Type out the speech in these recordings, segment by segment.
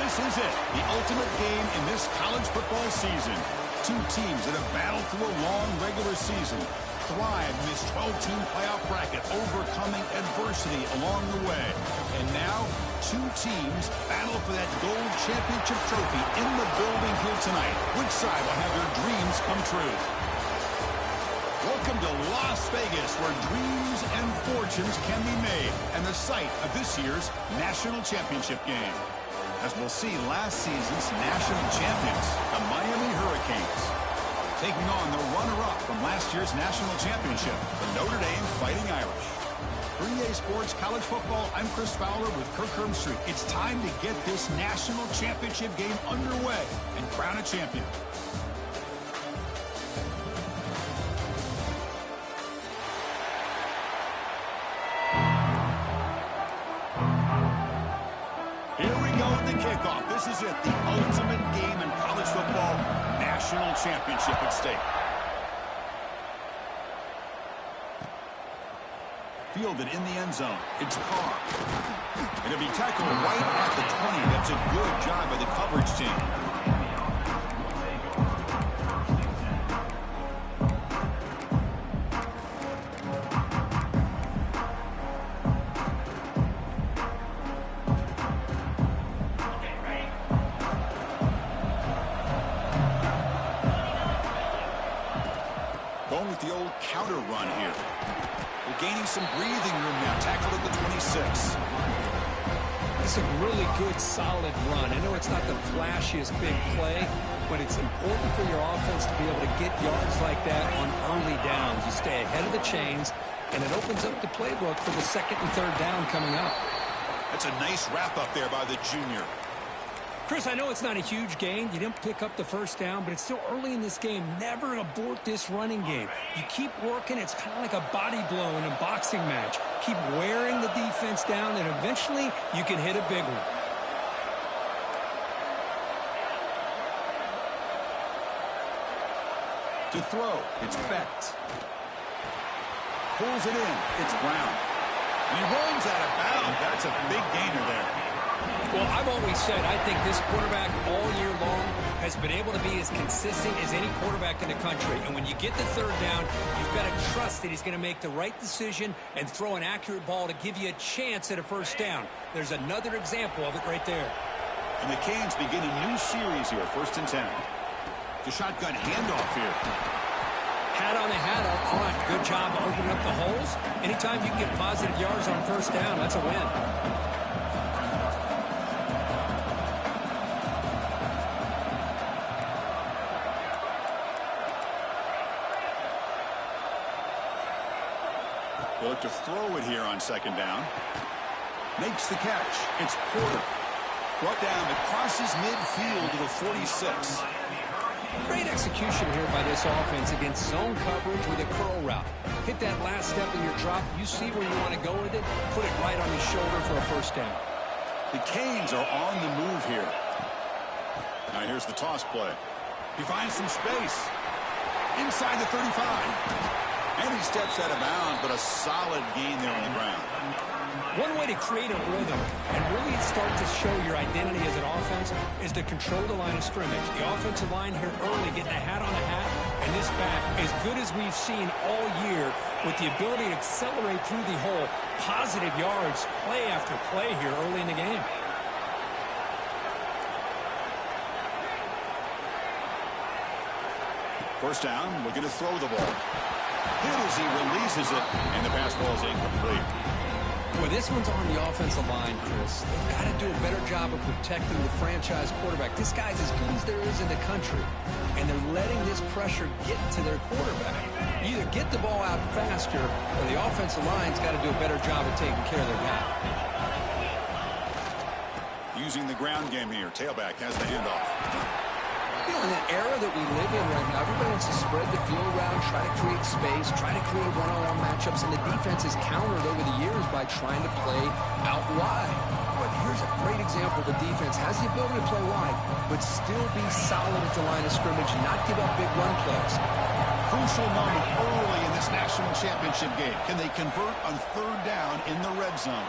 This is it, the ultimate game in this college football season. Two teams that have battled through a long regular season, thrived in this 12-team playoff bracket, overcoming adversity along the way. And now, two teams battle for that gold championship trophy in the building here tonight. Which side will have their dreams come true? Welcome to Las Vegas, where dreams and fortunes can be made, and the site of this year's national championship game. As we'll see, last season's national champions, the Miami Hurricanes, taking on the runner-up from last year's national championship, the Notre Dame Fighting Irish. For EA Sports College Football, I'm Chris Fowler with Kirk Herbstreit. It's time to get this national championship game underway and crown a champion. Kickoff. This is it, the ultimate game in college football, national championship at stake. Fielded in the end zone. It's Carr. It'll be tackled right at the 20. That's a good job by the coverage team. Counter run here. We're gaining some breathing room now. Tackled at the 26. It's a really good, solid run. I know it's not the flashiest big play, but it's important for your offense to be able to get yards like that on early downs. You stay ahead of the chains, and it opens up the playbook for the second and third down coming up. That's a nice wrap up there by the junior. Chris, I know it's not a huge gain. You didn't pick up the first down, but it's still early in this game. Never abort this running game. You keep working. It's kind of like a body blow in a boxing match. Keep wearing the defense down, and eventually you can hit a big one. To throw, it's Becht. Pulls it in. It's Brown. And he rolls out of bounds. That's a big gainer there. Well, I've always said I think this quarterback all year long has been able to be as consistent as any quarterback in the country. And when you get the third down, you've got to trust that he's going to make the right decision and throw an accurate ball to give you a chance at a first down. There's another example of it right there. And the Canes begin a new series here, 1st and 10. The shotgun handoff here. Hat on the hat up front. Good job opening up the holes. Anytime you can get positive yards on first down, that's a win. They'll look to throw it here on 2nd down. Makes the catch. It's Porter. Brought down. It crosses midfield to the 46. Great execution here by this offense against zone coverage with a curl route. Hit that last step in your drop. You see where you want to go with it. Put it right on his shoulder for a first down. The Canes are on the move here. Now here's the toss play. He finds some space. Inside the 35. And he steps out of bounds, but a solid gain there on the ground. One way to create a rhythm and really start to show your identity as an offense is to control the line of scrimmage. The offensive line here early getting a hat on a hat, and this back, as good as we've seen all year, with the ability to accelerate through the hole, positive yards, play after play here early in the game. First down, looking to throw the ball. Hit as he releases it, and the pass ball is incomplete. Well, this one's on the offensive line, Chris. They've got to do a better job of protecting the franchise quarterback. This guy's as good as there is in the country, and they're letting this pressure get to their quarterback. Either get the ball out faster, or the offensive line's got to do a better job of taking care of their guy. Using the ground game here. Tailback has the handoff. You know, in that era that we live in right now, everybody wants to spread the field around, try to create space, try to create one-on-one matchups, and the defense is countered over the years by trying to play out wide. But here's a great example. The defense has the ability to play wide, but still be solid at the line of scrimmage and not give up big run plays. Crucial moment early in this national championship game. Can they convert on 3rd down in the red zone?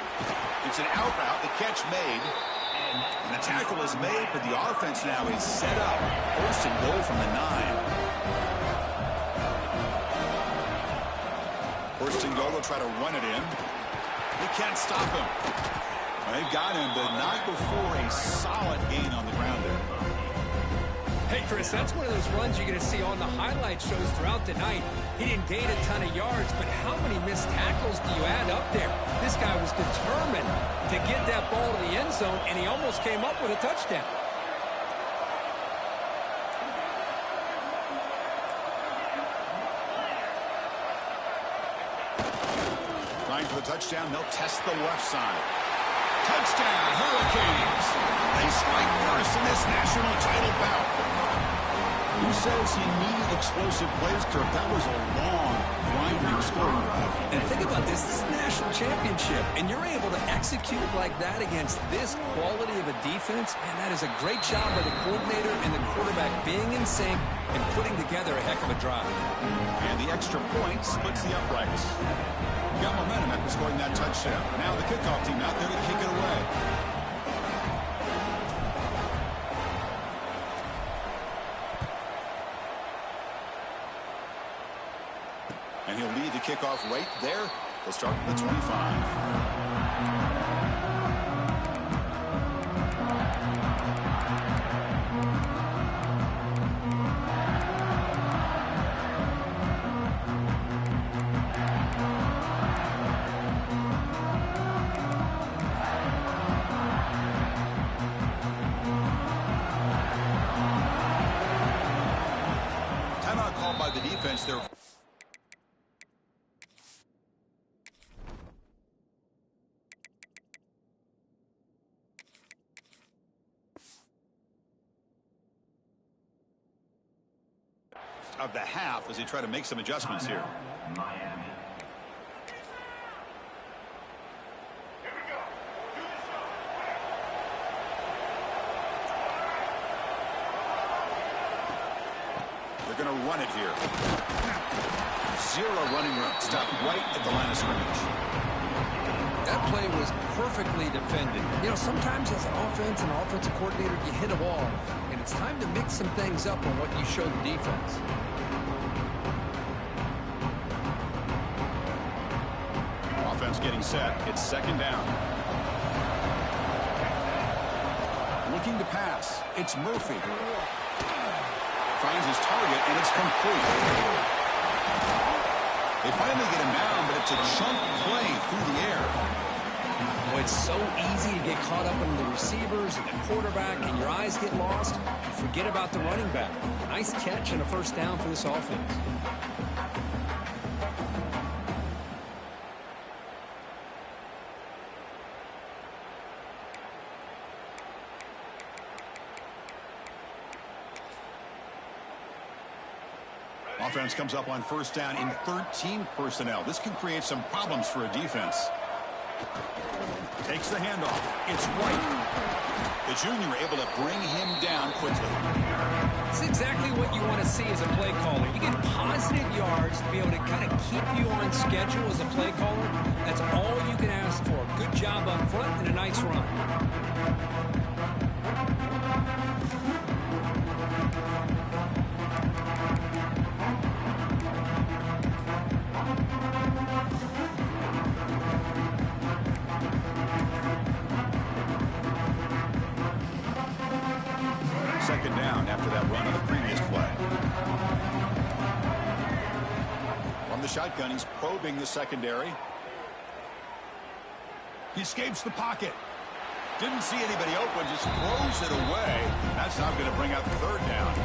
It's an out route, the catch made. And the tackle is made, but the offense now is set up. First and goal from the 9. First and goal, they'll try to run it in. They can't stop him. They've got him, but not before a solid gain on the ground there. Hey, Chris, that's one of those runs you're going to see on the highlight shows throughout the night. He didn't gain a ton of yards, but how many missed tackles do you add up there? This guy was determined to get that ball to the end zone, and he almost came up with a touchdown. Trying for the touchdown, they'll test the left side. Touchdown, Hurricanes! They strike first in this national title bout. Who says you need explosive plays, Kirk? That was a long, grinding scoring drive. And think about this. This is a national championship, and you're able to execute like that against this quality of a defense, and that is a great job by the coordinator and the quarterback being in sync and putting together a heck of a drive. And the extra point splits the uprights. Got momentum after scoring that touchdown. Now the kickoff team out there to kick it away. And he'll lead the kickoff right there. They'll start at the 25. Timeout called by the defense there. Of the half as they try to make some adjustments here. Miami. They're going to run it here. Zero running room. Stop right at the line of scrimmage. That play was perfectly defended. You know, sometimes as an offense and offensive coordinator, you hit a wall, and it's time to mix some things up on what you show the defense. Offense getting set. It's second down. Looking to pass. It's Murphy. Finds his target, and it's complete. They finally get him down, but it's a chunk play through the air. Well, it's so easy to get caught up in the receivers and the quarterback, and your eyes get lost. You forget about the running back. Nice catch and a first down for this offense. Offense comes up on first down in 13 personnel. This can create some problems for a defense. Takes the handoff. It's White. The junior able to bring him down quickly. It's exactly what you want to see as a play caller. You get positive yards to be able to kind of keep you on schedule as a play caller. That's all you can ask for. Good job up front and a nice run. Second down after that run on the previous play. From the shotgun, he's probing the secondary. He escapes the pocket. Didn't see anybody open, just throws it away. That's not going to bring out the third down.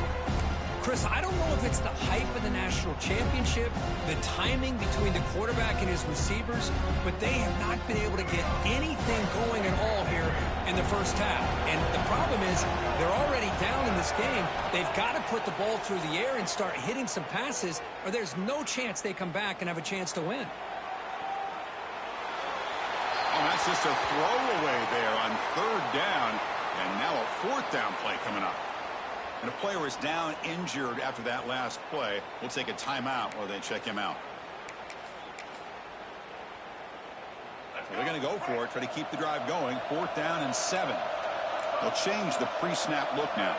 Chris, I don't know if it's the hype of the national championship, the timing between the quarterback and his receivers, but they have not been able to get anything going at all here in the first half. And the problem is they're already down in this game. They've got to put the ball through the air and start hitting some passes, or there's no chance they come back and have a chance to win. Oh, that's just a throwaway there on third down, and now a fourth down play coming up. And a player is down injured after that last play. We'll take a timeout while they check him out. So they're going to go for it, try to keep the drive going. Fourth down and 7. They'll change the pre-snap look now.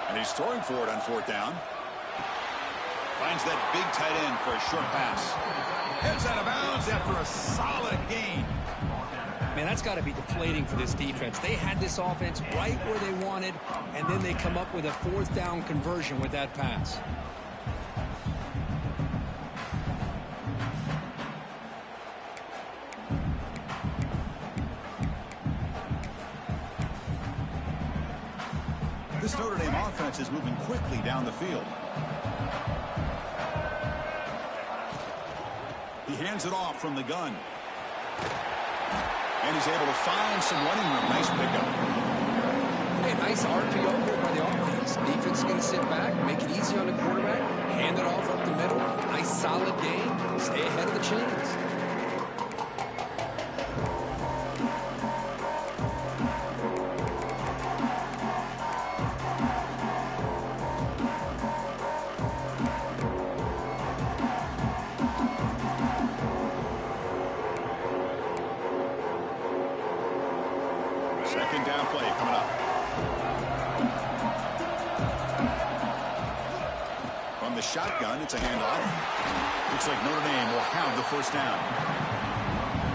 And he's throwing for it on 4th down. Finds that big tight end for a short pass. Heads out of bounds after a solid gain. Man, that's got to be deflating for this defense. They had this offense right where they wanted, and then they come up with a 4th down conversion with that pass. This Notre Dame offense is moving quickly down the field. He hands it off from the gun. And he's able to find some running room. Nice pickup. Hey, nice RPO here by the offense. Defense is going to sit back, make it easy on the quarterback, hand it off up the middle. Nice solid gain. Stay ahead of the chains. Second down play coming up. From the shotgun, it's a handoff. Looks like Notre Dame will have the 1st down.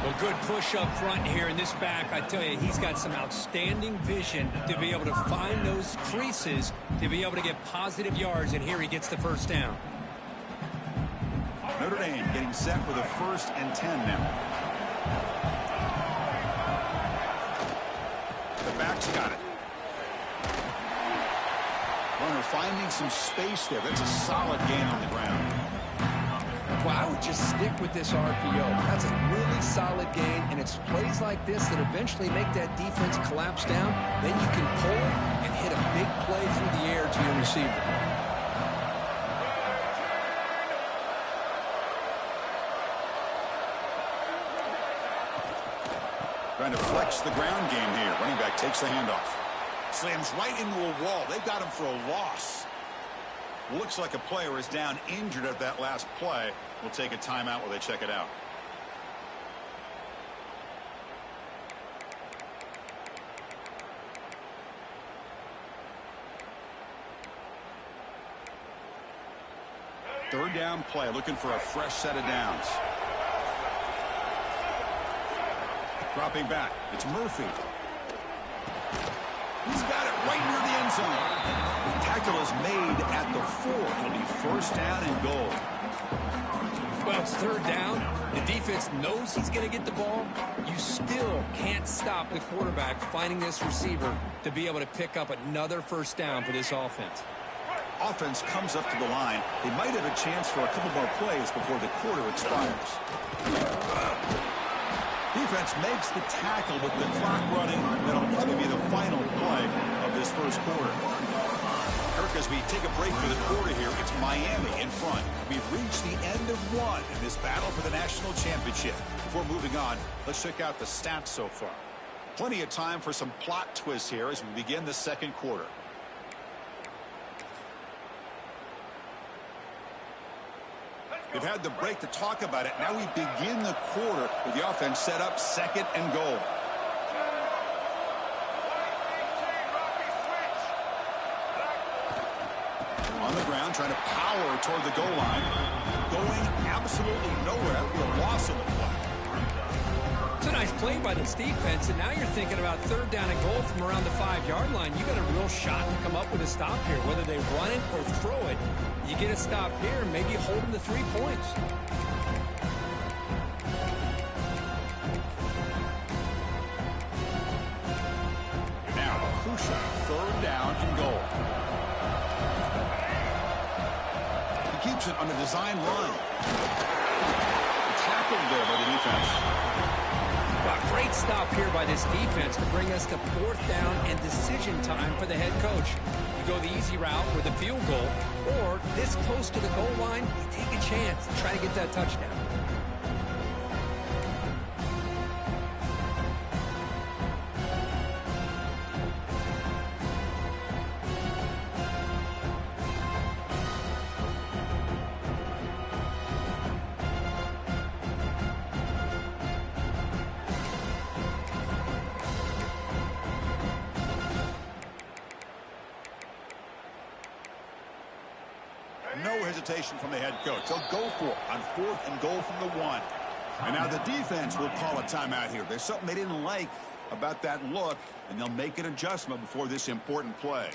Well, good push up front here in this back. I tell you, he's got some outstanding vision to be able to find those creases, to be able to get positive yards, and here he gets the 1st down. Notre Dame getting set with a 1st and 10 now. Back's got it. Runner finding some space there. That's a solid gain on the ground. Well, I would just stick with this RPO. That's a really solid gain, and it's plays like this that eventually make that defense collapse down. Then you can pull and hit a big play through the air to your receiver. Trying to flex the ground game here. Running back takes the handoff. Slams right into a wall. They've got him for a loss. Looks like a player is down injured at that last play. We'll take a timeout while they check it out. Third down play, looking for a fresh set of downs. Dropping back, it's Murphy. He's got it right near the end zone. Tackle is made at the 4. It'll be 1st down and goal. Well, it's 3rd down. The defense knows he's going to get the ball. You still can't stop the quarterback finding this receiver to be able to pick up another 1st down for this offense. Offense comes up to the line. They might have a chance for a couple more plays before the quarter expires. Defense makes the tackle with the clock running. That'll probably be the final play of this 1st quarter. Kirk, as we take a break for the quarter here, it's Miami in front. We've reached the end of 1 in this battle for the national championship. Before moving on, let's check out the stats so far. Plenty of time for some plot twists here as we begin the 2nd quarter. We've had the break to talk about it. Now we begin the quarter with the offense set up 2nd and goal. On the ground, trying to power toward the goal line. Going absolutely nowhere. That would be a loss on the play. It's a nice play by this defense, and now you're thinking about 3rd down and goal from around the 5-yard line. You got a real shot to come up with a stop here. Whether they run it or throw it, you get a stop here, maybe hold them to 3 points. Now a crucial 3rd down and goal. He keeps it on a design run. Tackled there by the defense. A great stop here by this defense to bring us to 4th down and decision time for the head coach. You go the easy route with a field goal, or this close to the goal line, you take a chance to try to get that touchdown. hesitation from the head coach. They'll go for it on 4th and goal from the 1. And now the defense will call a timeout here. There's something they didn't like about that look, and they'll make an adjustment before this important play.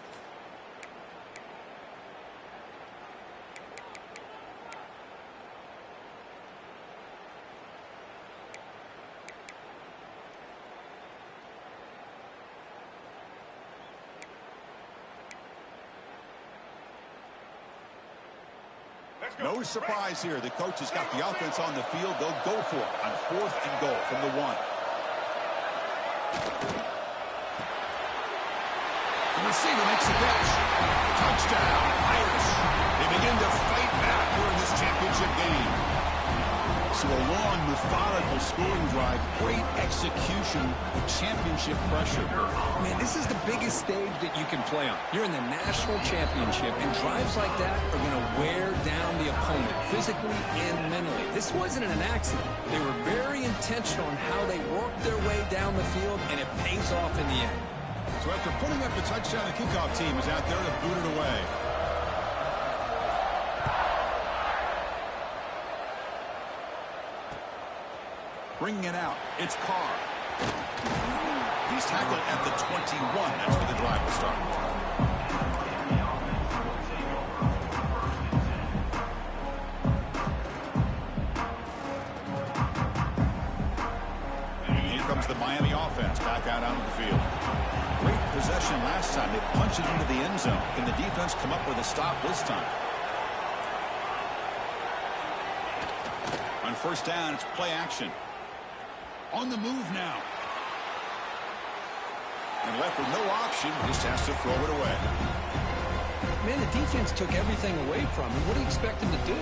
No surprise here. The coach has got the offense on the field. They'll go for it on 4th and goal from the 1. The receiver makes the catch. Touchdown, Irish. They begin to fight back during this championship game. So a long, methodical scoring drive, great execution, championship pressure. Man, this is the biggest stage that you can play on. You're in the national championship, and drives like that are going to wear down the opponent physically and mentally. This wasn't an accident. They were very intentional on how they worked their way down the field, and it pays off in the end. So after putting up the touchdown, the kickoff team is out there to boot it away. Bringing it out, it's Carr. He's tackled at the 21. That's where the drive will start. And here comes the Miami offense back out onto the field. Great possession last time. They punched it into the end zone. Can the defense come up with a stop this time? On 1st down, it's play action. On the move now. And left with no option, just has to throw it away. Man, the defense took everything away from him. What do you expect him to do?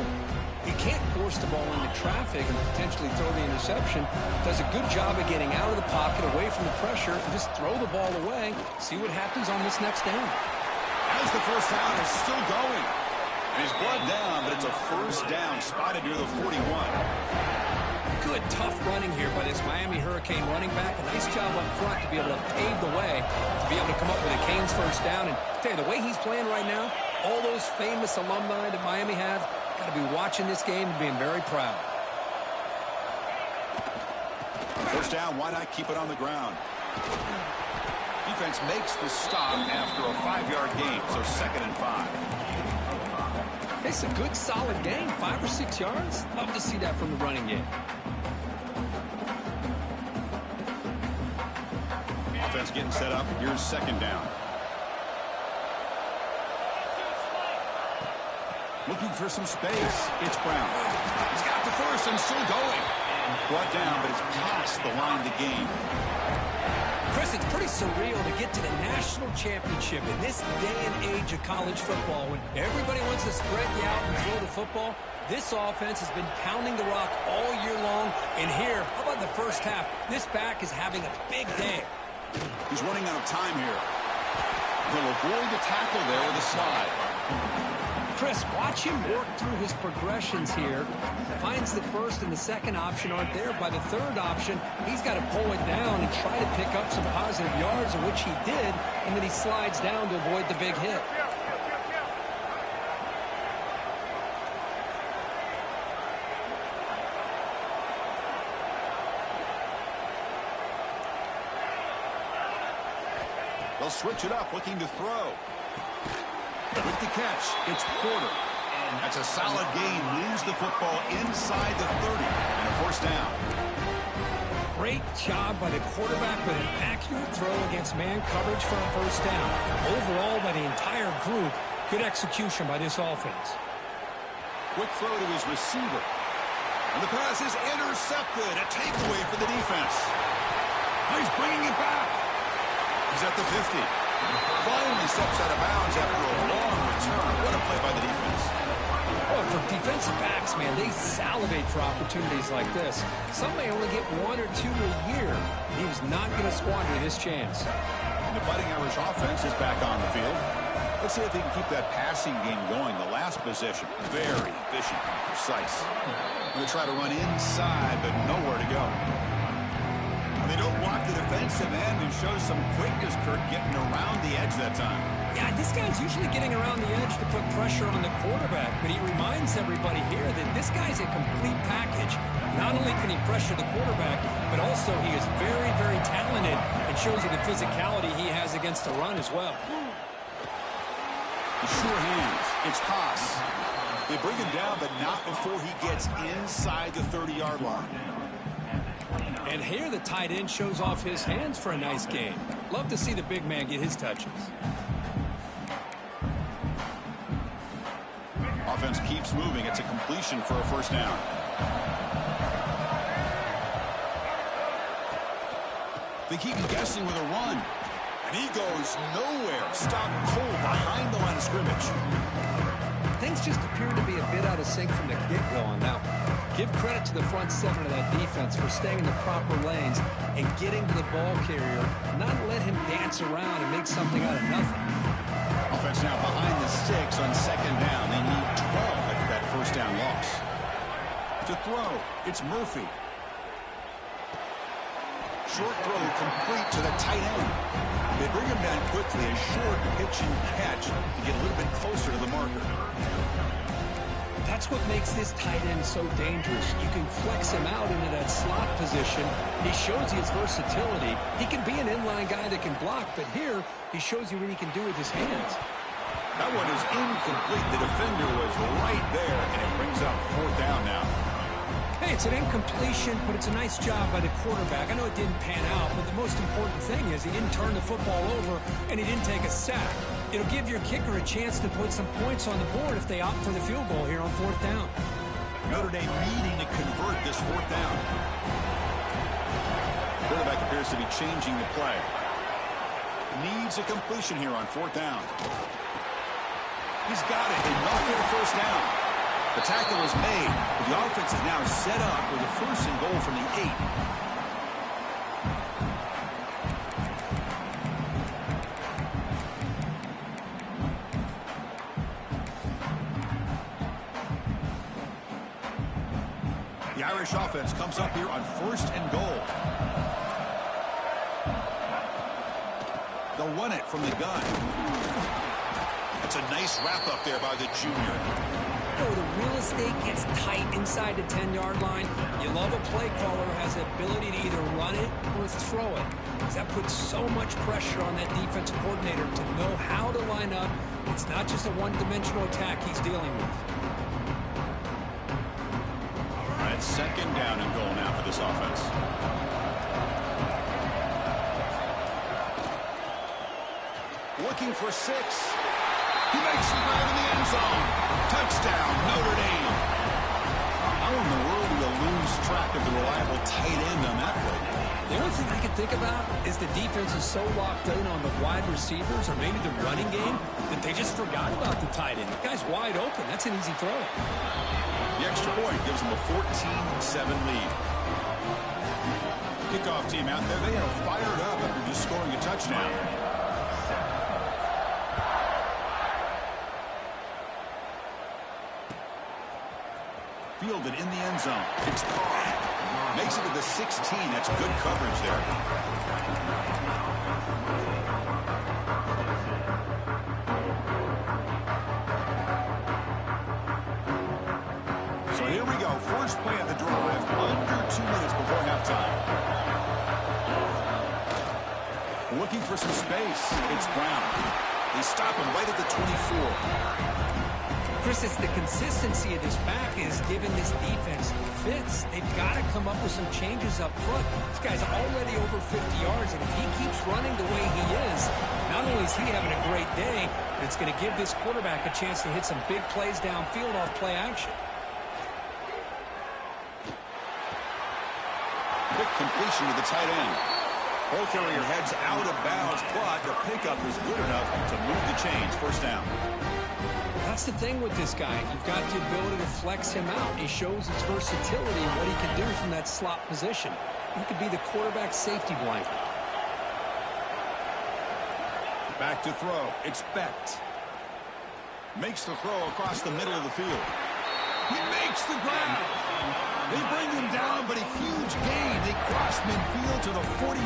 You can't force the ball into traffic and potentially throw the interception. Does a good job of getting out of the pocket, away from the pressure, and just throw the ball away. See what happens on this next down. As the 1st down is still going. And he's brought down, but it's a 1st down spotted near the 41. Good, tough running here by this Miami Hurricane running back. A nice job up front to be able to pave the way, to be able to come up with a Canes 1st down. And I tell you, the way he's playing right now, all those famous alumni that Miami have, got to be watching this game and being very proud. 1st down, why not keep it on the ground? Defense makes the stop after a 5-yard gain, so 2nd and 5. It's a good, solid game, 5 or 6 yards. Love to see that from the running game. Offense getting set up. Here's 2nd down. Looking for some space. It's Brown. He's got the 1st and still going. Brought down, but it's past the line to gain. Chris, it's pretty surreal to get to the national championship in this day and age of college football when everybody wants to spread you out and throw the football. This offense has been pounding the rock all year long. And here, how about the 1st half? This back is having a big day. He's running out of time here. He'll avoid the tackle there with a slide. Chris, watch him work through his progressions here. Finds the 1st and the 2nd option aren't there. By the 3rd option, he's got to pull it down and try to pick up some positive yards, which he did, and then he slides down to avoid the big hit. They'll switch it up, looking to throw. With the catch, it's Porter. That's a solid gain. Moves the football inside the 30 and a 1st down. Great job by the quarterback with an accurate throw against man coverage for a 1st down. Overall, by the entire group, good execution by this offense. Quick throw to his receiver. And the pass is intercepted. A takeaway for the defense. Oh, he's bringing it back. He's at the 50. Finally steps out of bounds after a long return. What a play by the defense. Oh, for defensive backs, man, they salivate for opportunities like this. Some may only get 1 or 2 a year. He was not going to squander this chance. And the Fighting Irish offense is back on the field. Let's see if they can keep that passing game going. The last possession, very efficient and precise. Going to try to run inside, but nowhere to go. they don't block the defensive end and show some quickness, Kurt, getting around the edge that time. Yeah, this guy's usually getting around the edge to put pressure on the quarterback, but he reminds everybody here that this guy's a complete package. Not only can he pressure the quarterback, but also he is very, very talented and shows you the physicality he has against the run as well. Sure hands. It's Haas. They bring him down, but not before he gets inside the 30-yard line. And here the tight end shows off his hands for a nice game. Love to see the big man get his touches. Offense keeps moving. It's a completion for a first down. They keep guessing with a run. And he goes nowhere. Stopped cold behind the line of scrimmage. Things just appear to be a bit out of sync from the get-go on that one. Give credit to the front seven of that defense for staying in the proper lanes and getting to the ball carrier, not let him dance around and make something out of nothing. Offense now behind the 6 on second down. They need 12 after that first down loss. To throw, it's Murphy. Short throw complete to the tight end. They bring him down quickly, a short pitch and catch to get a little bit closer to the marker. That's what makes this tight end so dangerous. You can flex him out into that slot position. He shows you his versatility. He can be an inline guy that can block, but here he shows you what he can do with his hands. That one is incomplete. The defender was right there, and it brings up fourth down now. Hey, it's an incompletion, but it's a nice job by the quarterback. I know it didn't pan out, but the most important thing is he didn't turn the football over and he didn't take a sack. It'll give your kicker a chance to put some points on the board if they opt for the field goal here on fourth down. Notre Dame needing to convert this fourth down. Quarterback appears to be changing the play. Needs a completion here on fourth down. He's got it, enough for the first down. The tackle is made, but the offense is now set up with a first and goal from the 8. The Irish offense comes up here on first and goal. They'll run it from the gun. It's a nice wrap-up there by the junior. The real estate gets tight inside the 10-yard line. You love a play caller who has the ability to either run it or throw it, because that puts so much pressure on that defensive coordinator to know how to line up. It's not just a one-dimensional attack he's dealing with. All right, second down and goal now for this offense. Looking for 6. He makes the grab in the end zone. Touchdown, Notre Dame. How in the world do you lose track of the reliable tight end on that play? The only thing I can think about is the defense is so locked in on the wide receivers or maybe the running game that they just forgot about the tight end. The guy's wide open. That's an easy throw. The extra point gives them a 14-7 lead. Kickoff team out there, they are fired up after just scoring a touchdown. Fielded in the end zone. It's Carr. Makes it to the 16. That's good coverage there. So here we go. First play of the drive. Under 2 minutes before halftime. Looking for some space. It's Brown. They stop him right at the 24. Chris, it's the consistency of this back is giving this defense fits. They've got to come up with some changes up front. This guy's already over 50 yards, and if he keeps running the way he is, not only is he having a great day, but it's going to give this quarterback a chance to hit some big plays downfield off play action. Quick completion to the tight end. Ball carrier heads out of bounds, but the pickup is good enough to move the chains. First down. That's the thing with this guy. You've got the ability to flex him out. He shows his versatility and what he can do from that slot position. He could be the quarterback safety blanket. Back to throw. It's Becht. Makes the throw across the middle of the field. He makes the grab. They bring him down, but a huge gain. They cross midfield to the 49.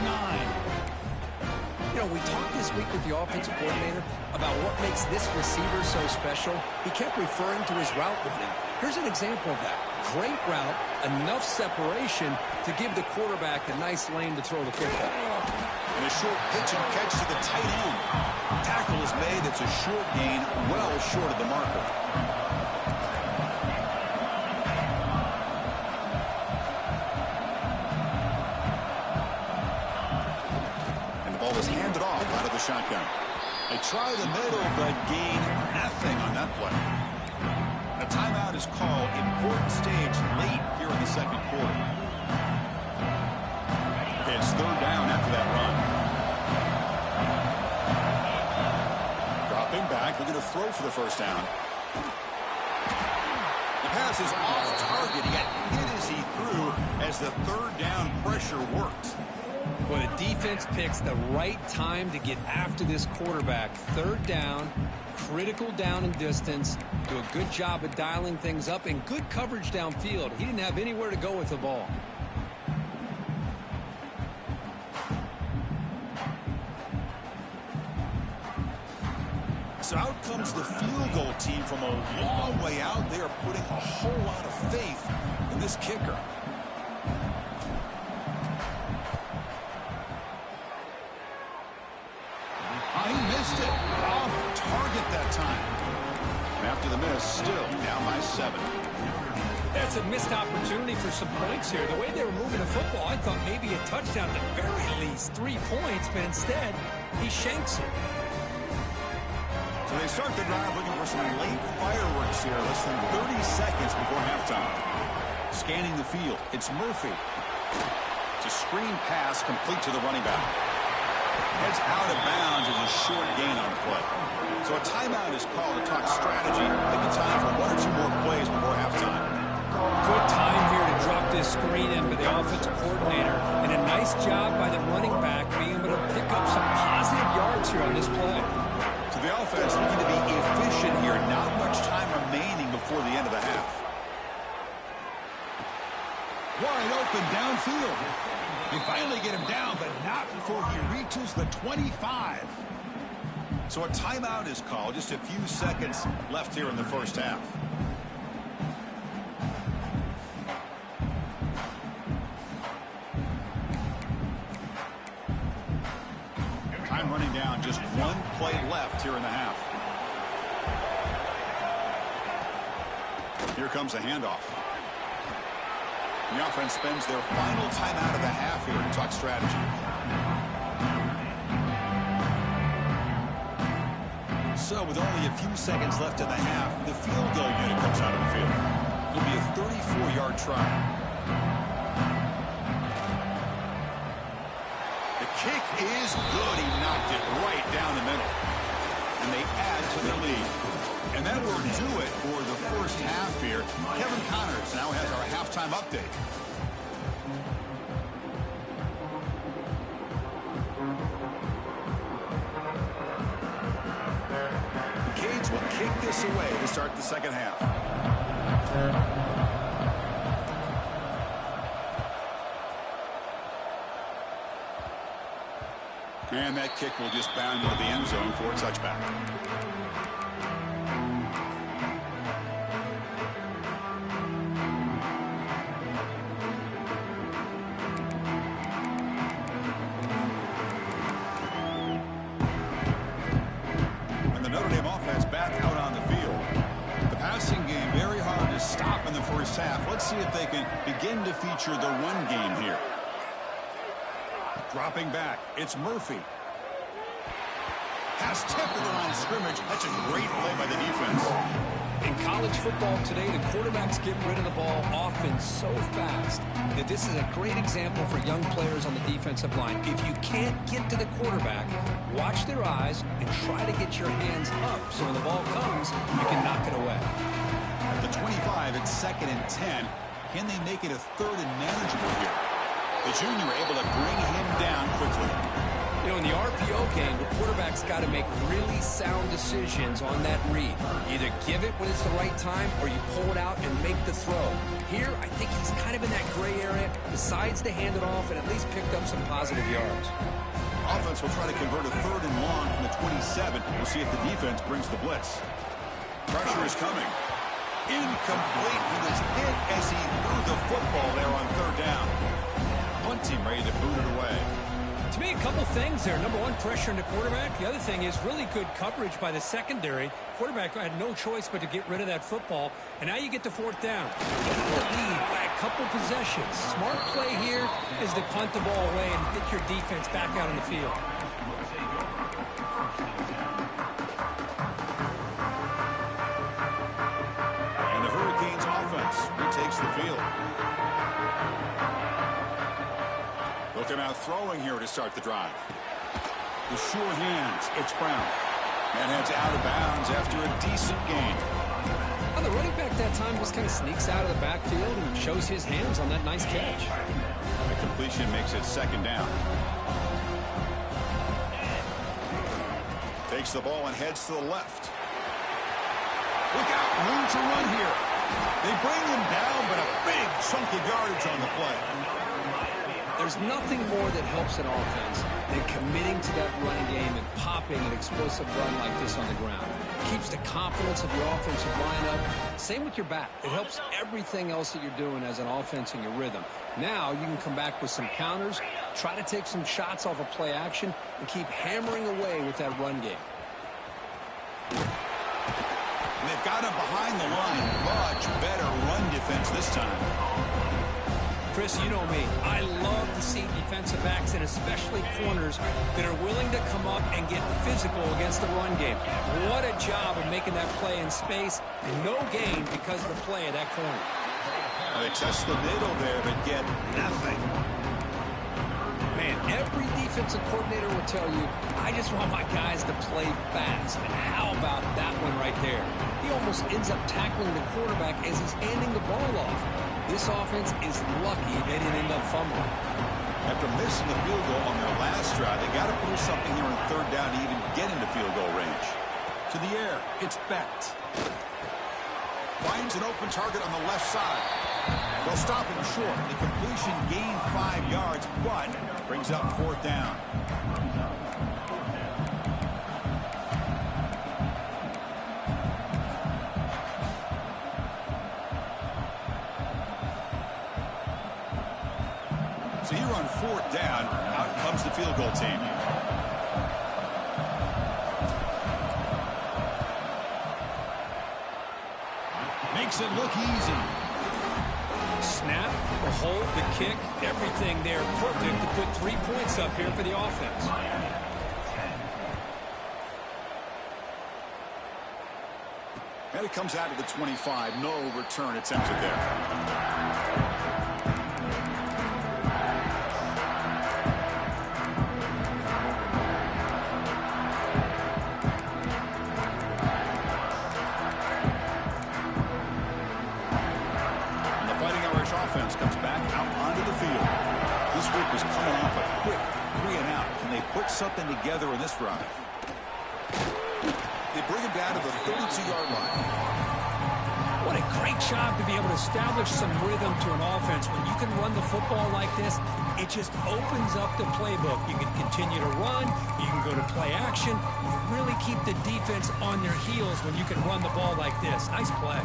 You know, we talked this week with the offensive coordinator about what makes this receiver so special. He kept referring to his route running. Here's an example of that. Great route, enough separation to give the quarterback a nice lane to throw the football. And a short pitch and catch to the tight end. Tackle is made. It's a short gain, well short of the marker. Was handed off out of the shotgun. They try the middle, but gain nothing on that play. A timeout is called. Important stage late here in the second quarter. It's third down after that run. Dropping back, looking to throw for the first down. The pass is off target. He got hit as he threw as the third down pressure worked. Well, the defense picks the right time to get after this quarterback. Third down, critical down and distance. Do a good job of dialing things up and good coverage downfield. He didn't have anywhere to go with the ball. So out comes the field goal team from a long way out. They are putting a whole lot of faith in this kicker. He missed it. Off target that time. And after the miss, still down by 7. That's a missed opportunity for some points here. The way they were moving the football, I thought maybe a touchdown, at the very least 3 points, but instead, he shanks it. So they start the drive looking for some late fireworks here. Less than 30 seconds before halftime. Scanning the field, it's Murphy. It's a screen pass complete to the running back. Heads out of bounds as a short gain on the play. So a timeout is called to talk strategy. Maybe time for 1 or 2 more plays before halftime. Good time here to drop this screen in by the offensive coordinator. And a nice job by the running back being able to pick up some positive yards here on this play. So the offense looking to be efficient here. Not much time remaining before the end of the half. Wide open downfield. They finally get him down, but not before he reaches the 25. So a timeout is called. Just a few seconds left here in the first half. Time running down. Just 1 play left here in the half. Here comes a handoff. The offense spends their final timeout of the half here to talk strategy. So with only a few seconds left in the half, the field goal unit comes out of the field. It'll be a 34-yard try. The kick is good. He knocked it right down the middle. And they add to their lead. And that will do it for the first half here. Kevin Connors now has our halftime update. Cage will kick this away to start the second half. And that kick will just bound into the end zone for a touchback. Half. Let's see if they can begin to feature the run game here. Dropping back, it's Murphy. Pass tipped to the line of scrimmage. That's a great play by the defense. In college football today, the quarterbacks get rid of the ball often so fast that this is a great example for young players on the defensive line. If you can't get to the quarterback, watch their eyes and try to get your hands up so when the ball comes, you can knock it away. At the 25, it's 2nd and 10. Can they make it a 3rd and manageable here? The junior able to bring him down quickly. You know, in the RPO game, the quarterback's got to make really sound decisions on that read. Either give it when it's the right time or you pull it out and make the throw. Here, I think he's kind of in that gray area, decides to hand it off and at least picked up some positive yards. Offense will try to convert a 3rd and long from the 27. We'll see if the defense brings the blitz. Pressure is coming. Incomplete. He was hit as he threw the football there on 3rd down. Punt team ready to boot it away. To me, a couple things there. Number one, pressure on the quarterback. The other thing is really good coverage by the secondary. Quarterback had no choice but to get rid of that football. And now you get to 4th down. You got the lead by a couple possessions. Smart play here is to punt the ball away and get your defense back out on the field. And the Hurricanes offense retakes the field. Look at out throwing here to start the drive. The sure hands. It's Brown. And heads out of bounds after a decent gain. Well, the running back that time just kind of sneaks out of the backfield and shows his hands on that nice catch. The completion makes it 2nd down. Takes the ball and heads to the left. Look out, room to run here. They bring him down, but a big chunk of yardage on the play. There's nothing more that helps an offense than committing to that running game and popping an explosive run like this on the ground. Keeps the confidence of your offensive lineup. Same with your back. It helps everything else that you're doing as an offense in your rhythm. Now you can come back with some counters, try to take some shots off of play action, and keep hammering away with that run game. And they've got him behind the line. Much better run defense this time. Chris, you know me. I love to see defensive backs and especially corners that are willing to come up and get physical against the run game. What a job of making that play in space. No gain because of the play of that corner. They test the middle there, but get nothing. Man, every defensive coordinator will tell you, I just want my guys to play fast. And how about that one right there? He almost ends up tackling the quarterback as he's handing the ball off. This offense is lucky they didn't end up fumbling. After missing the field goal on their last drive, they got to pull something here on 3rd down to even get into field goal range. To the air, it's Becht. Finds an open target on the left side. They'll stop him short. The completion gained 5 yards, but brings up 4th down. So here on 4th down, out comes the field goal team. Makes it look easy. Snap, the hold, the kick, everything there perfect to put 3 points up here for the offense. And it comes out of the 25. No return attempted there. Offense comes back out onto the field. This group is coming off a quick 3 and out. Can they put something together in this drive? They bring him down to the 32-yard line. What a great job to be able to establish some rhythm to an offense. When you can run the football like this, it just opens up the playbook. You can continue to run. You can go to play action. You really keep the defense on their heels when you can run the ball like this. Nice play.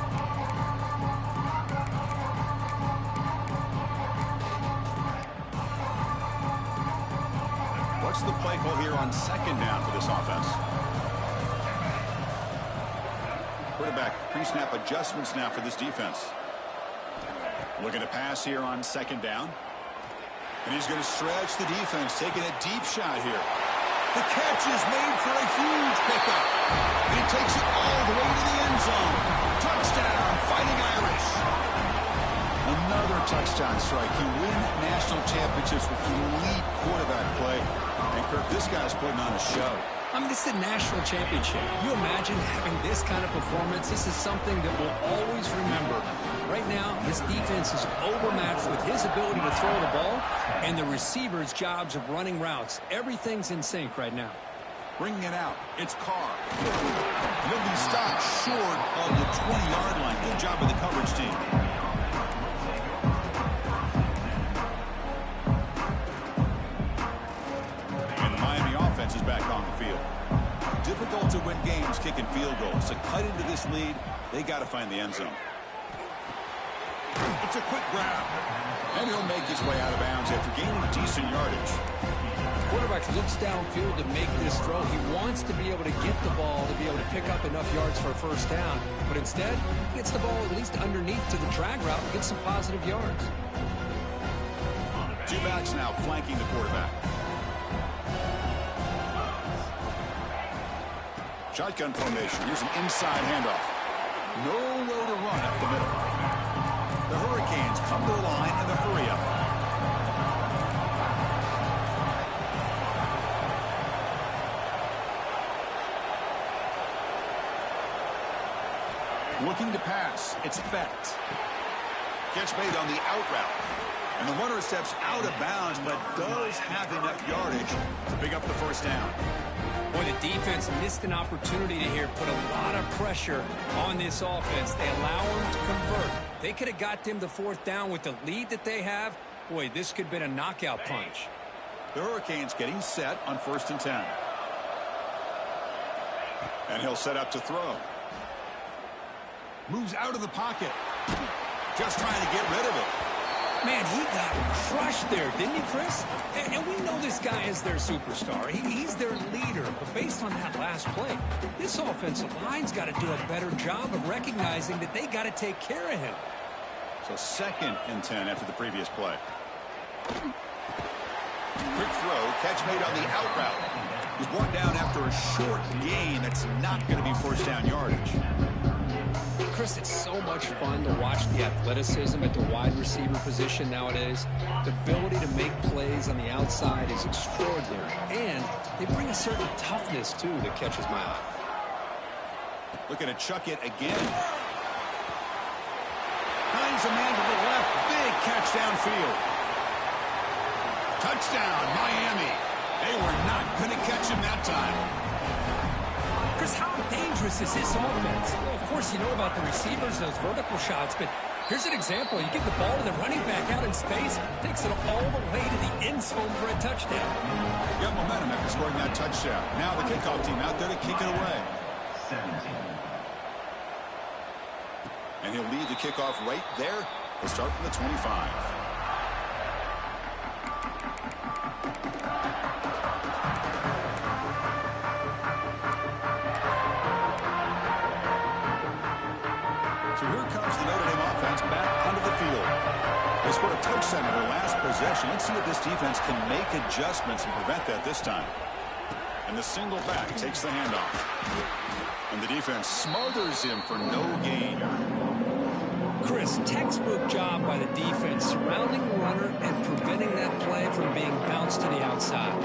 What's the play call here on 2nd down for this offense? Quarterback pre-snap adjustments now for this defense. Looking to pass here on 2nd down. And he's going to stretch the defense, taking a deep shot here. The catch is made for a huge pickup. And he takes it all the way to the end zone. Touchdown, Fighting Irish. Another touchdown strike. You win national championships with elite quarterback play. And Kirk, this guy's putting on a show. I mean, this is a national championship. You imagine having this kind of performance? This is something that we'll always remember. Right now, his defense is overmatched with his ability to throw the ball and the receiver's jobs of running routes. Everything's in sync right now. Bringing it out, it's Carr. He'll be stopped short of the 20-yard line. Good job of the coverage team. And the Miami offense is back on the field. Difficult to win games kicking field goals. To cut into this lead, they got to find the end zone. It's a quick grab. And he'll make his way out of bounds after gaining decent yardage. The quarterback looks downfield to make this throw. He wants to be able to get the ball to be able to pick up enough yards for a first down. But instead, he gets the ball at least underneath to the drag route and gets some positive yards. Two backs now flanking the quarterback. Shotgun formation. Here's an inside handoff. Nowhere to run up the middle. The Hurricanes come to the line in the hurry up. Looking to pass. It's Becht. Catch made on the out route. And the runner steps out of bounds, but does have enough yardage to pick up the first down. Boy, the defense missed an opportunity to here put a lot of pressure on this offense. They allow them to convert. They could have got them the fourth down with the lead that they have. Boy, this could have been a knockout punch. The Hurricanes getting set on 1st and 10. And he'll set up to throw. Moves out of the pocket. Just trying to get rid of it. Man, he got crushed there, didn't he, Chris? And we know this guy is their superstar. He's their leader. But based on that last play, this offensive line's got to do a better job of recognizing that they got to take care of him. So 2nd and 10 after the previous play. Quick throw, catch made on the out route. He's brought down after a short gain that's not going to be first down yardage. Chris, it's so much fun to watch the athleticism at the wide receiver position nowadays. The ability to make plays on the outside is extraordinary. And they bring a certain toughness, too, that catches my eye. Looking to chuck it again. Finds a man to the left. Big catch downfield. Touchdown, Miami. They were not going to catch him that time. Chris, how dangerous is this offense? Well, of course, you know about the receivers, those vertical shots, but here's an example. You give the ball to the running back out in space, takes it all the way to the end zone for a touchdown. Got momentum after scoring that touchdown. Now the kickoff team out there to kick it away. And he'll lead the kickoff right there. He'll start from the 25. So here comes the Notre Dame offense back onto the field. They scored a touchdown in their last possession. Let's see if this defense can make adjustments and prevent that this time. And the single back takes the handoff. And the defense smothers him for no gain. Chris, textbook job by the defense surrounding the runner and preventing that play from being bounced to the outside.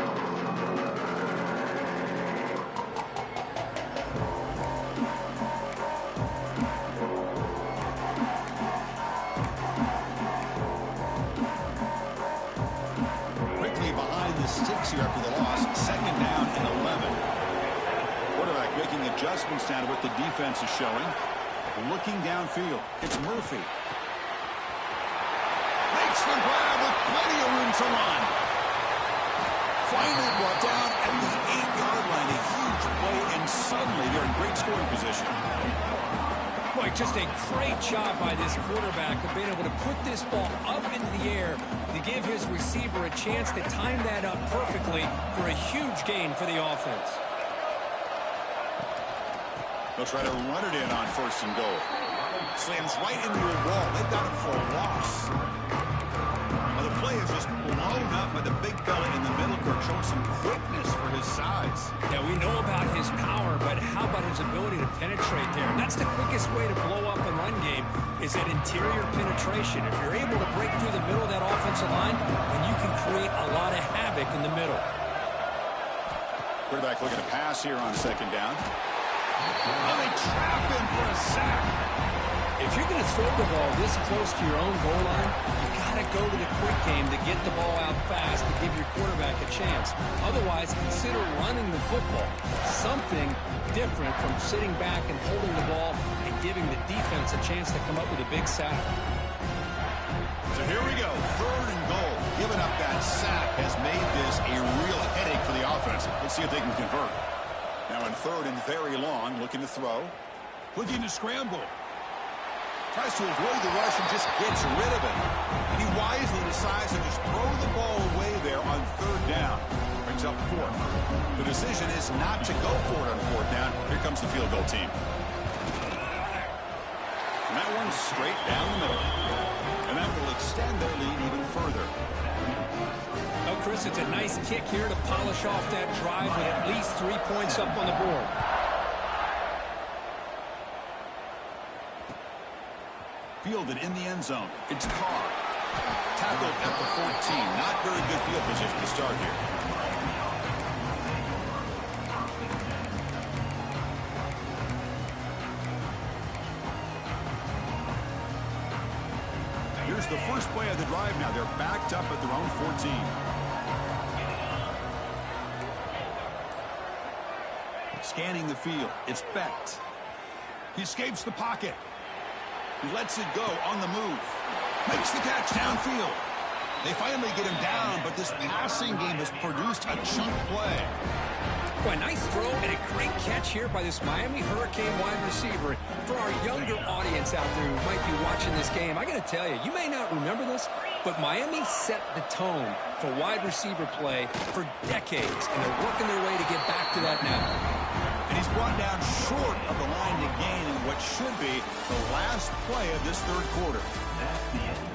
Quickly behind the sticks here after the loss. 2nd down and 11. Quarterback making adjustments down to what the defense is showing. Looking downfield. It's Murphy. Makes the grab with plenty of room to run. Finally brought down at the 8-yard line. A huge play, and suddenly they're in great scoring position. Boy, just a great job by this quarterback of being able to put this ball up into the air to give his receiver a chance to time that up perfectly for a huge gain for the offense. They'll try to run it in on 1st and goal. Slams right into a wall. They've got him for a loss. Well, the play is just blown up by the big fella in the middle. Kirk showing some quickness for his size. Yeah, we know about his power, but how about his ability to penetrate there? And that's the quickest way to blow up a run game is that interior penetration. If you're able to break through the middle of that offensive line, then you can create a lot of havoc in the middle. Quarterback looking to pass here on 2nd down. Well, they trap him for a sack. If you're going to throw the ball this close to your own goal line, you got to go to the quick game to get the ball out fast to give your quarterback a chance. Otherwise, consider running the football. Something different from sitting back and holding the ball and giving the defense a chance to come up with a big sack. So here we go, 3rd and goal. Giving up that sack has made this a real headache for the offense. Let's see if they can convert. Now in 3rd and very long, looking to throw. Looking to scramble. Tries to avoid the rush and just gets rid of it. And he wisely decides to just throw the ball away there on 3rd down. Brings up 4th. The decision is not to go for it on 4th down. Here comes the field goal team. And that one's straight down the middle. And that will extend their lead even further. Oh, Chris, it's a nice kick here to polish off that drive with at least 3 points up on the board. Fielded in the end zone. It's Carr. Tackled at the 14. Not very good field position to start here. Here's the first play of the drive now. They're backed up at their own 14. Scanning the field. It's Becht. He escapes the pocket. He lets it go on the move. Makes the catch downfield. They finally get him down, but this passing game has produced a chunk play. Boy, nice throw and a great catch here by this Miami Hurricane wide receiver. For our younger audience out there who might be watching this game, I got to tell you, you may not remember this, but Miami set the tone for wide receiver play for decades, and they're working their way to get back to that now. And he's brought down short of the line to gain in what should be the last play of this 3rd quarter.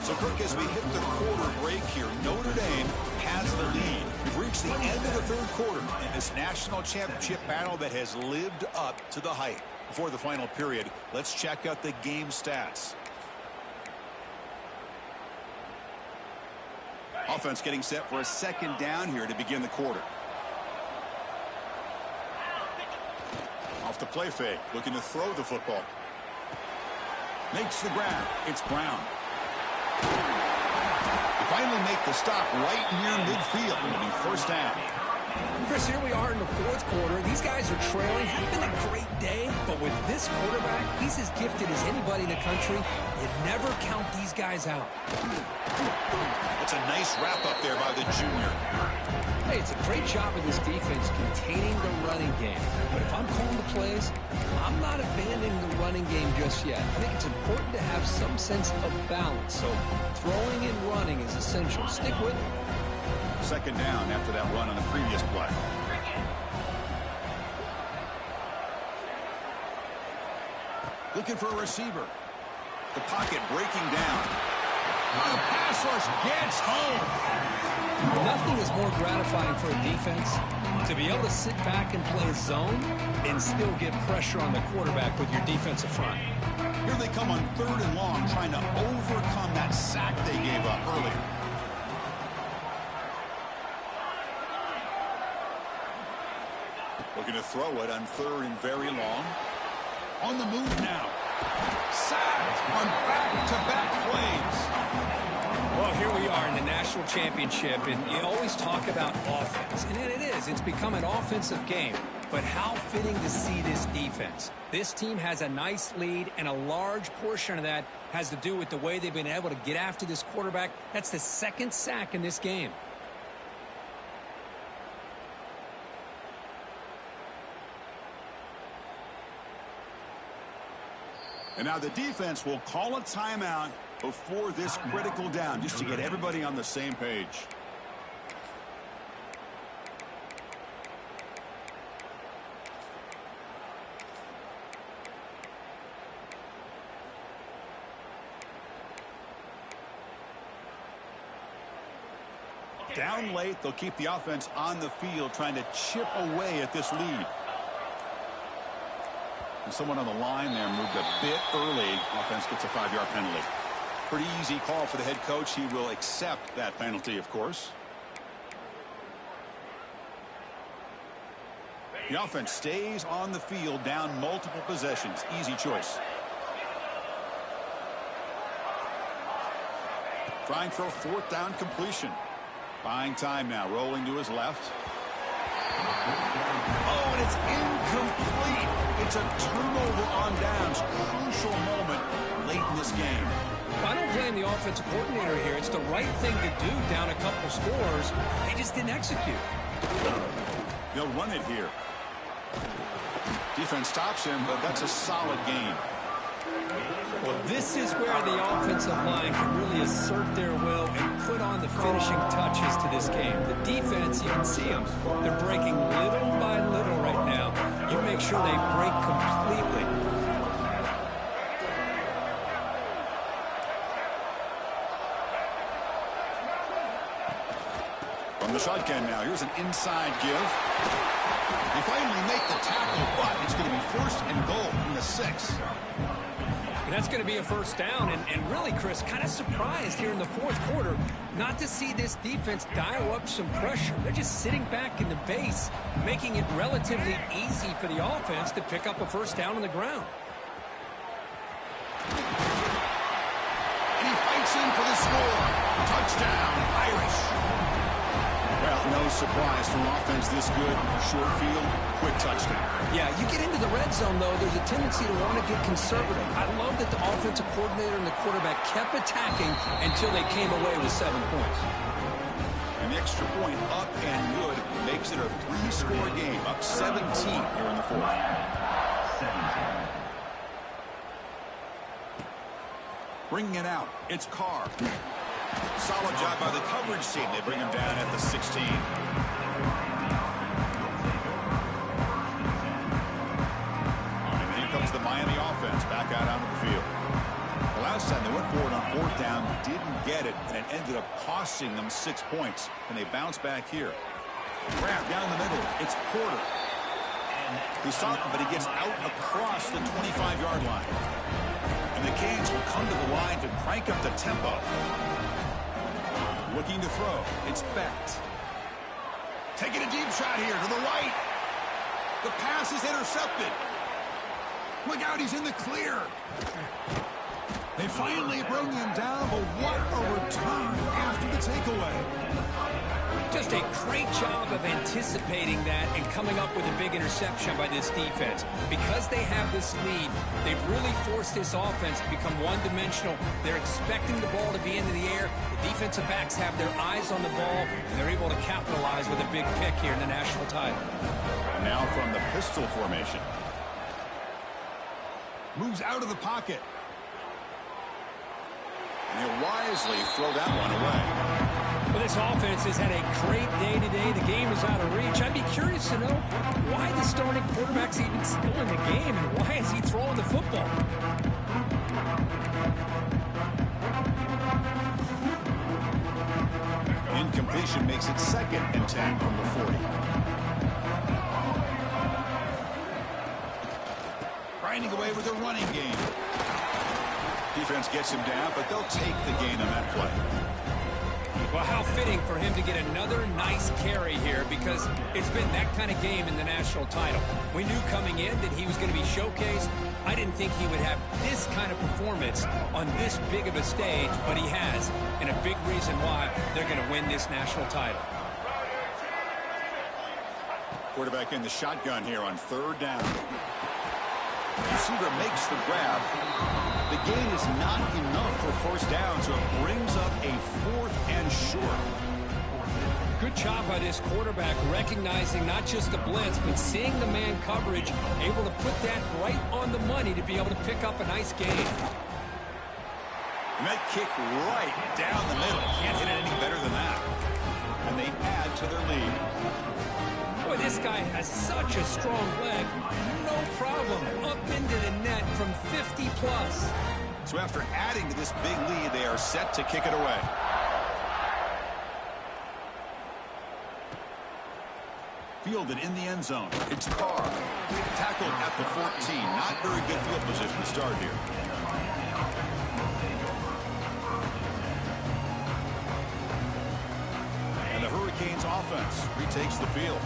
So, Kirk, as we hit the quarter break here, Notre Dame has the lead. We've reached the end of the 3rd quarter in this national championship battle that has lived up to the hype. Before the final period, let's check out the game stats. Offense getting set for a 2nd down here to begin the quarter. Off the play fake, looking to throw the football. Makes the grab. It's Brown. They finally make the stop right near midfield. It'll be 1st down. Chris, here we are in the 4th quarter. These guys are trailing. It's been a great day, but with this quarterback, he's as gifted as anybody in the country. You never count these guys out. That's a nice wrap up there by the junior. Hey, it's a great job of this defense containing the running game. But if I'm calling the plays, I'm not abandoning the running game just yet. I think it's important to have some sense of balance. So throwing and running is essential. Stick with it. 2nd down after that run on the previous play. Looking for a receiver. The pocket breaking down. The pass rush gets home. Nothing is more gratifying for a defense to be able to sit back and play zone and still get pressure on the quarterback with your defensive front. Here they come on 3rd and long, trying to overcome that sack they gave up earlier. Looking to throw it on 3rd and very long. On the move now. Sacked on back-to-back plays. Well, here we are in the national championship, and you always talk about offense. And it is. It's become an offensive game. But how fitting to see this defense. This team has a nice lead, and a large portion of that has to do with the way they've been able to get after this quarterback. That's the 2nd sack in this game. And now the defense will call a timeout before this critical down, just to get everybody on the same page. Down late, they'll keep the offense on the field, trying to chip away at this lead. And someone on the line there moved a bit early. Offense gets a 5-yard penalty. Pretty easy call for the head coach. He will accept that penalty, of course. The offense stays on the field, down multiple possessions. Easy choice. Trying for a fourth down completion. Buying time now, rolling to his left. Oh, and it's incomplete. It's a turnover on downs. Crucial moment late in this game. I don't blame the offensive coordinator here. It's the right thing to do down a couple scores. They just didn't execute. They'll run it here. Defense stops him, but that's a solid gain. Well, this is where the offensive line can really assert their will and put on the finishing touches to this game. The defense, you can see them. They're breaking little by little right now. You make sure they break completely. From the shotgun now, here's an inside give. They finally make the tackle, but it's going to be first and goal from the 6. And that's going to be a first down. And really, Chris, kind of surprised here in the fourth quarter not to see this defense dial up some pressure. They're just sitting back in the base, making it relatively easy for the offense to pick up a first down on the ground. And he fights in for the score. Touchdown, Irish. Well, no surprise from offense this good. Short field, quick touchdown. Yeah, you get into the red zone, though, there's a tendency to want to get conservative. I love that the offensive coordinator and the quarterback kept attacking until they came away with 7 points. And the extra point up and good makes it a 3-score game, up 17 here in the fourth. Bringing it out, it's Carr. Solid job by the coverage team. They bring him down at the 16. And here comes the Miami offense back out onto the field. The last time they went forward on fourth down, didn't get it, and it ended up costing them 6 points. And they bounce back here. Grab down the middle. It's Porter. He stopped him, but he gets out across the 25-yard line. And the Canes will come to the line to crank up the tempo. Looking to throw. It's Becht. Taking a deep shot here to the right. The pass is intercepted. Look out, he's in the clear. They finally bring him down, but what a return after the takeaway. Just a great job of anticipating that and coming up with a big interception by this defense. Because they have this lead, they've really forced this offense to become one-dimensional. They're expecting the ball to be into the air. The defensive backs have their eyes on the ball, and they're able to capitalize with a big pick here in the national title. And now from the pistol formation. Moves out of the pocket. And he'll wisely throw that one away. Well, this offense has had a great day today. The game is out of reach. I'd be curious to know why the starting quarterback's even still in the game and why is he throwing the football? Incompletion makes it 2nd and 10 from the 40. Grinding away with a running game. Defense gets him down, but they'll take the gain on that play. Well, how fitting for him to get another nice carry here because it's been that kind of game in the national title. We knew coming in that he was going to be showcased. I didn't think he would have this kind of performance on this big of a stage, but he has, and a big reason why they're going to win this national title. Quarterback in the shotgun here on 3rd down. Receiver makes the grab. The gain is not enough for first down, so it brings up a 4th and short. Good job by this quarterback recognizing not just the blitz, but seeing the man coverage, able to put that right on the money to be able to pick up a nice gain. And that kick right down the middle. Can't hit it any better than that. And they add to their lead. Boy, this guy has such a strong leg. No problem. Up into the net from 50 plus. So after adding to this big lead, they are set to kick it away. Fielded in the end zone. It's Carr. Tackled at the 14. Not very good field position to start here. And the Hurricanes offense retakes the field.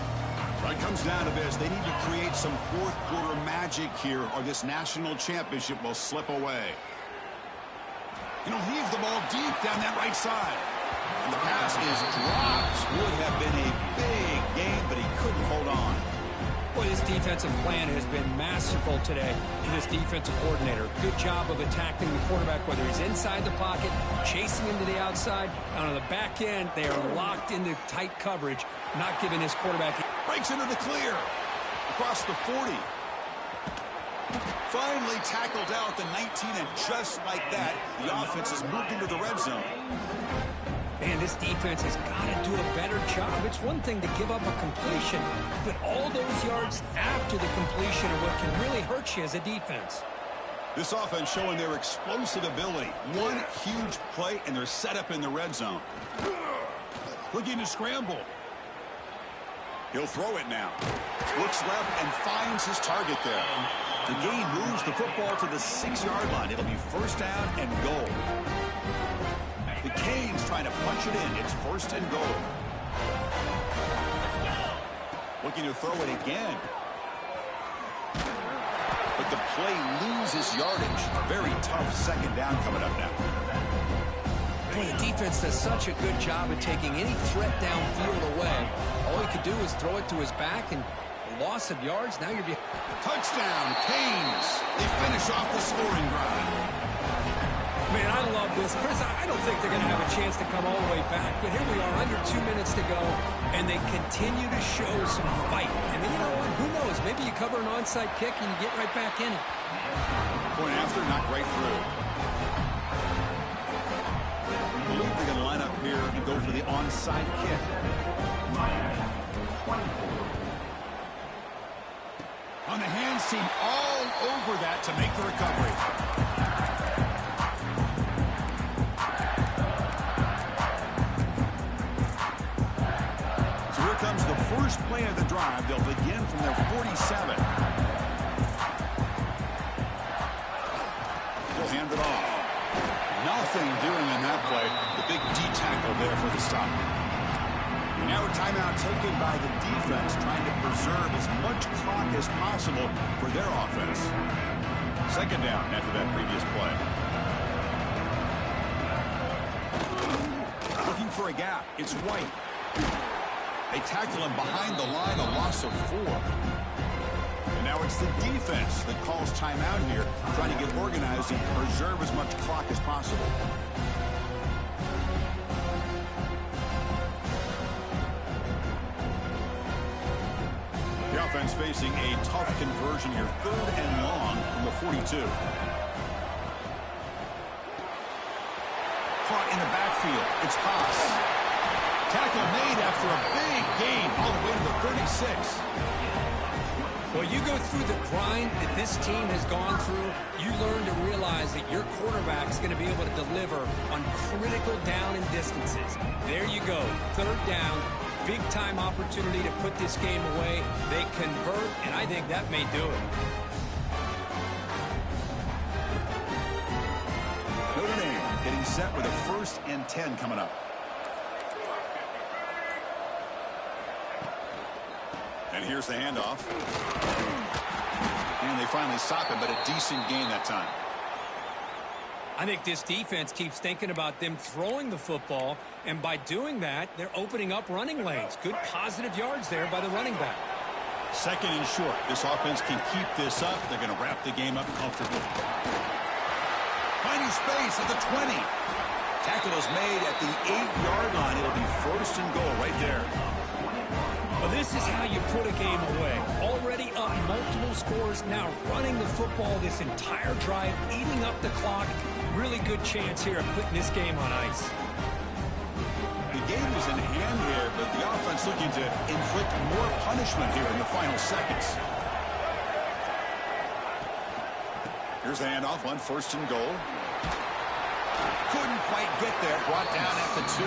It comes down to this. They need to create some fourth quarter magic here or this national championship will slip away. He'll heave the ball deep down that right side. And the pass is dropped. Would have been a big game, but he couldn't hold on. Boy, this defensive plan has been masterful today for this defensive coordinator. Good job of attacking the quarterback, whether he's inside the pocket, chasing him to the outside. And on the back end, they are locked into tight coverage, not giving his quarterback. Breaks into the clear. Across the 40. Finally tackled out the 19, and just like that, the offense has moved into the red zone. Man, this defense has got to do a better job. It's one thing to give up a completion, but all those yards after the completion are what can really hurt you as a defense. This offense showing their explosive ability. One huge play, and they're set up in the red zone. Looking to scramble. He'll throw it now. Looks left and finds his target there. The gain moves the football to the 6-yard line. It'll be first down and goal. The Canes trying to punch it in. It's first and goal. Looking to throw it again. But the play loses yardage. Very tough second down coming up now. Boy, the defense does such a good job of taking any threat downfield away. All he could do is throw it to his back, and a loss of yards. Now you're behind. Touchdown, Canes. They finish off the scoring drive. Man, I love this. Chris, I don't think they're going to have a chance to come all the way back, but here we are, under 2 minutes to go, and they continue to show some fight. And then, you know what? Who knows? Maybe you cover an onside kick and you get right back in it. Point after, knocked right through. I believe they're going to line up here and go for the onside kick. On the hands team, all over that to make the recovery. So here comes the first play of the drive. They'll begin from their 47. They'll hand it off. Nothing doing in that play. The big D tackle there for the stop. Now a timeout taken by the defense, trying to preserve as much clock as possible for their offense. Second down after that previous play. Looking for a gap. It's White. They tackle him behind the line, a loss of 4. And now it's the defense that calls timeout here, trying to get organized and preserve as much clock as possible. The offense facing a tough conversion here, 3rd and long from the 42. Caught in the backfield. It's Haas. Tackle made after a big gain all the way to the 36. Well, you go through the grind that this team has gone through, you learn to realize that your quarterback's going to be able to deliver on critical down and distances. There you go, 3rd down. Big-time opportunity to put this game away. They convert, and I think that may do it. Notre Dame getting set with a 1st and 10 coming up. And here's the handoff. And they finally stop it, but a decent gain that time. I think this defense keeps thinking about them throwing the football, and by doing that, they're opening up running lanes. Good positive yards there by the running back. 2nd and short. This offense can keep this up. They're going to wrap the game up comfortably. Finding space at the 20. Tackle is made at the 8-yard line. It'll be first and goal right there. Well, this is how you put a game away. Already up multiple scores, now running the football this entire drive, eating up the clock. Really good chance here of putting this game on ice. The game is in hand here, but the offense looking to inflict more punishment here in the final seconds. Here's the handoff on 1st and goal. Couldn't quite get there. Brought down at the 2.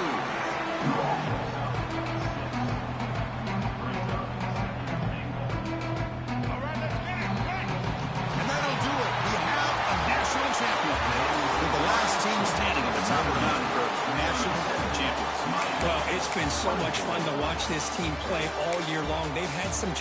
Team standing at the top of the mountain for national champions. Well, it's been so much fun to watch this team play all year long. They've had some